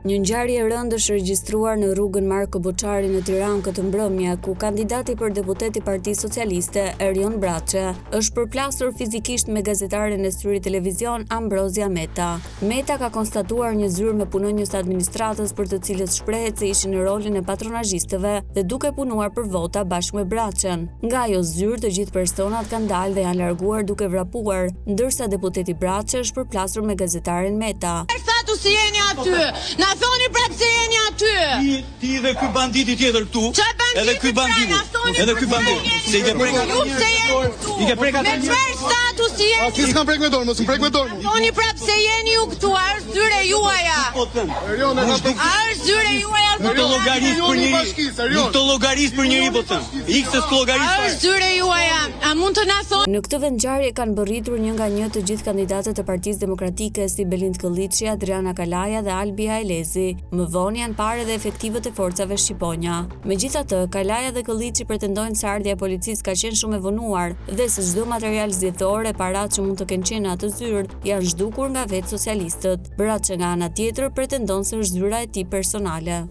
Një ngjarje e rëndë është regjistruar në rrugën Marko Boçari në Tiranë këtë mbrëmje, ku kandidati për deputet i Partisë Socialiste, Erion Braçe, është përplasur fizikisht me gazetaren e Syri Televizion Ambrozia Meta. Meta ka konstatuar një zyrë me punonjës të administratës për të cilët shprehet se ishin në rolin e patronazhistëve dhe duke punuar për vota bashkë me Braçen. Nga ajo zyrë të gjithë personat kanë dalë dhe janë larguar duke vrapuar, ndërsa deputeti Braçe është përplasur me gazetaren Meta. Si jeni aty? Na thoni prapë se jeni aty. Ti dhe ky banditi tjetër këtu. Edhe ky banditi. Edhe ky banditi. Se i ke prek. I ke prek atë. Me çfarë statusi jeni? Ti s'kam prek me dorë, mos më prek me dorë. Thoni prapë se jeni ju këtu, a është zyre juaja? Erion, A është zyre juaja? Nuk të llogaris për njëri. Nuk të llogaris për njëri po them. Ik se s'të llogaris. A është zyre juaja? A mund të na thoni? Në këtë vendngjarje kanë bërritur një nga një të gjithë kandidatët e Partisë Demokratike si Belind Kolliçi, Adriana Kalaja dhe Albia Elezi. Më vonë janë parë edhe efektivët e forcave shqiponja. Megjithatë, Kalaja dhe Kolliçi pretendojnë se ardhja e policisë ka qenë shumë e vonuar dhe se çdo material zgjedhor e paratë që mund të kenë qenë atë zyrë janë zhdukur nga vetë socialistët. Braçe nga ana tjetër pretendon se është zyra e tij personale.